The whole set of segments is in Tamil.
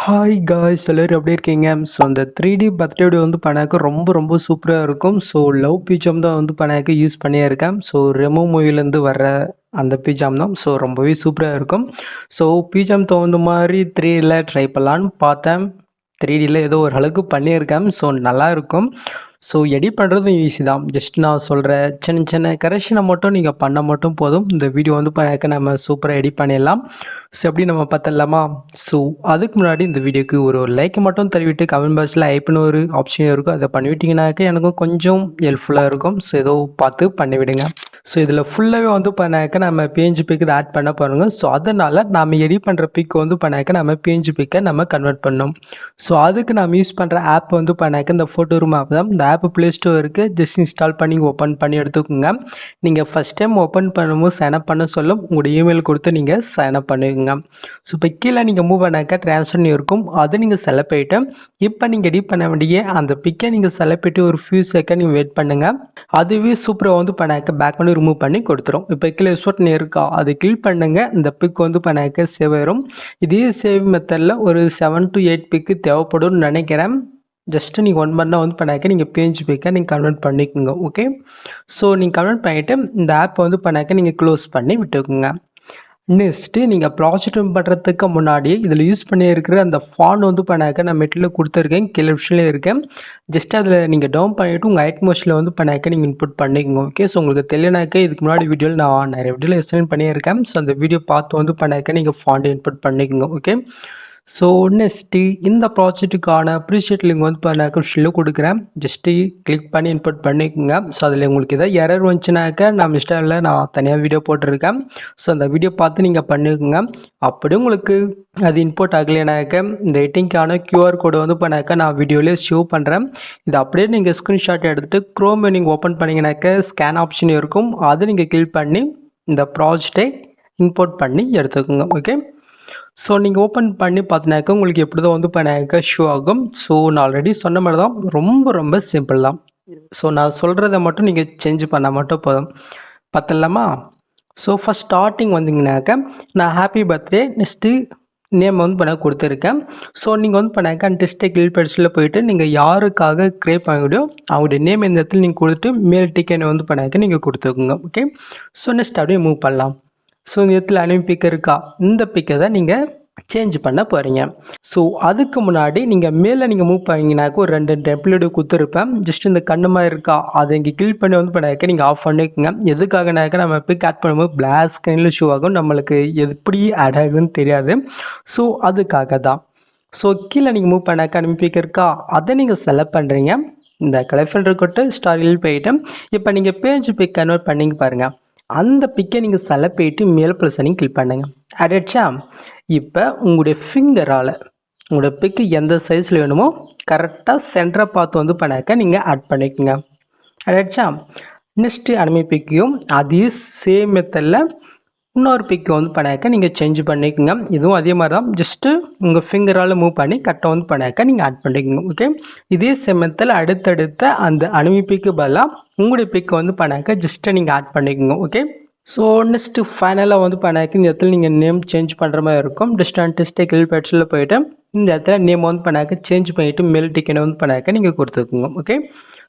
ஹாய் காய்ஸ் எல்லாரும் எப்படி இருக்கீங்க? ஸோ அந்த 3D பர்த்டே வீடியோ வந்து பண்ணாக்க ரொம்ப சூப்பராக இருக்கும். ஸோ லவ் பிஜிஎம் தான் வந்து பண்ணாக்க யூஸ் பண்ணியிருக்கேன். ஸோ ரெமோ மூவிலேருந்து வர்ற அந்த பிஜிஎம் தான். ஸோ ரொம்பவே சூப்பராக இருக்கும். ஸோ பிஜிஎம் தகுந்த மாதிரி 3Dயில் ட்ரை பண்ணலான்னு பார்த்தேன். 3Dயில் ஏதோ ஒரு அளவுக்கு பண்ணியிருக்கேன். ஸோ நல்லாயிருக்கும். ஸோ எடிட் பண்ணுறதும் ஈஸி தான். ஜஸ்ட் நான் சொல்கிற சின்ன கரெக்ஷனை மட்டும் நீங்கள் பண்ண மட்டும் போதும். இந்த வீடியோ வந்து பண்ணாக்க நம்ம சூப்பராக எடிட் பண்ணிடலாம். ஸோ எப்படி நம்ம பார்த்துடலாமா? ஸோ அதுக்கு முன்னாடி இந்த வீடியோக்கு ஒரு லைக் மட்டும் தருவிட்டு கமெண்ட் பாக்ஸில் ஐப்னு ஒரு ஆப்ஷன் இருக்கும். அதை பண்ணிவிட்டிங்கனாக்க எனக்கும் கொஞ்சம் ஹெல்ப்ஃபுல்லாக இருக்கும். ஸோ ஏதோ பார்த்து பண்ணிவிடுங்க. ஸோ இதில் ஃபுல்லாகவே வந்து பண்ணாக்க நம்ம பிஎன்ஜி பிக்கு இதை ஆட் பண்ண பாருங்க. ஸோ அதனால் நம்ம எடிட் பண்ணுற பிக் வந்து பண்ணாக்க நம்ம பிஎன்ஜி பிக்கை நம்ம கன்வெர்ட் பண்ணோம். ஸோ அதுக்கு நம்ம யூஸ் பண்ணுற ஆப் வந்து பண்ணாக்க இந்த ஃபோட்டோ ரூம் ஆப் தான். இந்த ஆப் ப்ளே ஸ்டோர் இருக்குது. ஜஸ்ட் இன்ஸ்டால் பண்ணி ஓப்பன் பண்ணி எடுத்துக்கோங்க. நீங்கள் ஃபஸ்ட் டைம் ஓப்பன் பண்ணும்போது சைன்அப் பண்ண சொல்லும். உங்களோட இமெயில் கொடுத்து நீங்கள் சைன்அப் பண்ணுவீங்க. ஸோ இப்போ கீழே நீங்கள் மூவ் பண்ணாக்க ட்ரான்ஸ்ஃபர் இருக்கும். அதை நீங்கள் செலக்ட் பண்ணிவிட்டு இப்போ நீங்கள் எடிட் பண்ண வேண்டிய அந்த பிக்கை நீங்கள் செலக்ட் பண்ணிட்டு ஒரு ஃபியூ செகண்ட் நீங்கள் வெயிட் பண்ணுங்கள். அதுவே சூப்பராக வந்து பண்ணாக்க பேக் பண்ணி ரிமூவ் பண்ணி கொடுத்துரும். இப்போ கீழே ஸ்வட் இருக்கா அதை கிளிக் பண்ணுங்கள். இந்த பிக் வந்து பண்ணாக்க சேவ் ஆயிரும். இதே சேவ் மெத்தடில் ஒரு 7 to 8 பிக்கு தேவைப்படும்னு நினைக்கிறேன். ஜஸ்ட்டு நீங்கள் 1 பண்ணால் வந்து பண்ணாக்க நீங்கள் பிஎன்ஜி பிக்கை நீங்கள் கன்வெர்ட் பண்ணிக்கோங்க. ஓகே, ஸோ நீங்கள் கன்வெர்ட் பண்ணிவிட்டு இந்த ஆப்பை வந்து பண்ணாக்க நீங்கள் க்ளோஸ் பண்ணி விட்டுக்குங்க. நெக்ஸ்ட்டு நீங்கள் ப்ராஜெக்ட் பண்ணுறதுக்கு முன்னாடி இதில் யூஸ் பண்ணியிருக்கிற அந்த ஃபாண்ட் வந்து பண்ணாக்க நான் மெட்டீரியல் கொடுத்துருக்கேன். கீழே ஆப்ஷன்லேயே இருக்கேன். ஜஸ்ட் அதில் நீங்கள் டவுன் பண்ணிவிட்டு உங்கள் ஐட்மோஸ்ட்டில் வந்து பண்ணாக்க நீங்கள் இன்புட் பண்ணிக்கோங்க. ஓகே, ஸோ உங்களுக்கு தெரியலனாக்க இதுக்கு முன்னாடி வீடியோவில் நான் நிறைய வீடியோவில் எக்ஸ்பிளைன் பண்ணியிருக்கேன். ஸோ அந்த வீடியோ பார்த்து வந்து பண்ணாக்க நீங்கள் ஃபாண்ட் இன்புட் பண்ணிக்கோங்க. ஓகே, ஸோ நெக்ஸ்ட்டு இந்த ப்ராஜெக்ட்டுக்கான ப்ரீஷீட் லிங்க் வந்து பண்ணாக்க ஷில்ல கொடுக்குறேன். ஜஸ்ட்டு கிளிக் பண்ணி இன்புட் பண்ணிக்கோங்க. ஸோ அதில் உங்களுக்கு எதாவது எரர் வந்துச்சுனாக்க நான் மிஸ்டேக்கில் நான் தனியாக வீடியோ போட்டிருக்கேன். ஸோ அந்த வீடியோ பார்த்து நீங்கள் பண்ணிக்கோங்க. அப்படி உங்களுக்கு அது இன்புட் ஆகலைனாக்க இந்த எட்டிங்கான கியூஆர் கோடு வந்து பண்ணாக்க நான் வீடியோலேயே ஷோ பண்ணுறேன். இது அப்படியே நீங்கள் ஸ்க்ரீன்ஷாட் எடுத்துகிட்டு க்ரோமை நீங்கள் ஓப்பன் பண்ணிங்கனாக்க ஸ்கேன் ஆப்ஷன் இருக்கும். அதை நீங்கள் கிளிக் பண்ணி இந்த ப்ராஜெக்டை இம்போர்ட் பண்ணி எடுத்துக்கோங்க. ஓகே, ஸோ நீங்கள் ஓப்பன் பண்ணி பார்த்தினாக்க உங்களுக்கு எப்படி தான் வந்து பண்ணாக்க ஷோ ஆகும். ஸோ நான் ஆல்ரெடி சொன்ன மாதிரி தான் ரொம்ப சிம்பிள் தான். ஸோ நான் சொல்கிறத மட்டும் நீங்கள் சேஞ்ச் பண்ணால் மட்டும் போதும். பார்த்துடலாமா? ஸோ ஃபஸ்ட் ஸ்டார்டிங் வந்தீங்கன்னாக்க நான் ஹாப்பி பர்த்டே நெக்ஸ்ட்டு நேம் வந்து பண்ண கொடுத்துருக்கேன். ஸோ நீங்கள் வந்து பண்ணாக்க டெஸ்ட்டை கிளிக் படிச்சில் போயிட்டு நீங்கள் யாருக்காக க்ரியேட் பண்ண முடியும் அவங்களுடைய நேம் இந்த இடத்துல நீங்கள் கொடுத்துட்டு மேல் டிக்கெட் வந்து பண்ணாக்க நீங்கள் கொடுத்துக்கோங்க. ஓகே, ஸோ நெக்ஸ்ட் அப்படியே மூவ் பண்ணலாம். ஸோ இந்த இடத்துல அனிமி பிக் இருக்கா, இந்த பிக்கை தான் நீங்கள் சேஞ்ச் பண்ண போகிறீங்க. ஸோ அதுக்கு முன்னாடி நீங்கள் மேலே நீங்கள் மூவ் பண்ணிங்கனாக்க ஒரு 2 டெம்ப்ளேட் கொடுத்துருப்பேன். ஜஸ்ட் இந்த கண்ணுமா இருக்கா அதை இங்கே கிளிக் பண்ணி வந்து பண்ணாக்க நீங்கள் ஆஃப் பண்ணிக்கோங்க. எதுக்காகனாக்க நம்ம பிக் ஆட் பண்ணும்போது பிளாக் ஸ்க்ரீனில் ஷோ ஆகும். நம்மளுக்கு எப்படி ஆட் ஆகுதுன்னு தெரியாது. ஸோ அதுக்காக தான். ஸோ கீழே நீங்கள் மூவ் பண்ணாக்க அனிமி பிக் இருக்கா அதை நீங்கள் செலக்ட் பண்ணுறீங்க. இந்த கலெக்ஷன் இருக்கட்டு ஸ்டாரில் போயிட்டு இப்போ நீங்கள் பேஜ் பிக் கன்வெர்ட் பண்ணிங்க பாருங்கள். அந்த பிக்கை நீங்கள் செலக்ட் பண்ணிட்டு மேல் ப்ளஸ் பண்ணி கிளிக் பண்ணுங்கள். ஆயிடுச்சா? இப்போ உங்களுடைய ஃபிங்கரால் உங்களோட பிக்கு எந்த சைஸில் வேணுமோ கரெக்டாக சென்டரை பார்த்து வந்து பண்ணாக்க நீங்கள் ஆட் பண்ணிக்கோங்க. ஆயிடுச்சா? நெக்ஸ்ட்டு அனிமி பிக்கையும் அதே சேம் மெத்தடில் இன்னொரு பிக்கை வந்து பண்ணாக்க நீங்கள் சேஞ்ச் பண்ணிக்கோங்க. இதுவும் அதே மாதிரி தான். ஜஸ்ட்டு உங்கள் ஃபிங்கரால் மூவ் பண்ணி கரெக்டாக வந்து பண்ணாக்க நீங்கள் ஆட் பண்ணிக்கோங்க. ஓகே, இதே சமயத்தில் அடுத்தடுத்த அந்த அனிமி பிக்கு பதிலாக உங்களுடைய பிக்கை வந்து பண்ணாக்க ஜஸ்ட்டு நீங்கள் ஆட் பண்ணிக்கோங்க. ஓகே, ஸோ நெக்ஸ்ட்டு ஃபைனலாக வந்து பண்ணாக்க இந்த இடத்துல நீங்கள் நேம் சேஞ்ச் பண்ணுற மாதிரி இருக்கும். டெஸ்ட்டை கிளிக் பேட்ஸில் போய்ட்டு இந்த இடத்துல நேம் வந்து பண்ணாக்க சேஞ்ச் பண்ணிவிட்டு மெயில் டிக்கெட் வந்து பண்ணாக்க நீங்கள் கொடுத்துக்கோங்க. ஓகே,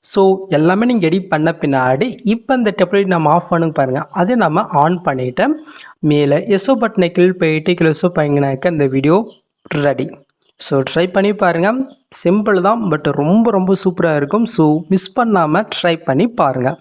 ஸோ எல்லாமே நீங்கள் எடிட் பண்ண பின்னாடி இப்போ இந்த டெம்ப்ளேட் நம்ம ஆஃப் பண்ணுங்க பாருங்கள். அதை நம்ம ஆன் பண்ணிவிட்டு மேலே எஸ்ஓ பட்டனை கிளிக் பண்ணிவிட்டு கீழே எஸ்ஓ பண்ணிங்கனாக்க இந்த வீடியோ ரெடி. ஸோ ட்ரை பண்ணி பாருங்கள். சிம்பிள் தான், பட் ரொம்ப சூப்பராக இருக்கும். ஸோ மிஸ் பண்ணாமல் ட்ரை பண்ணி பாருங்கள்.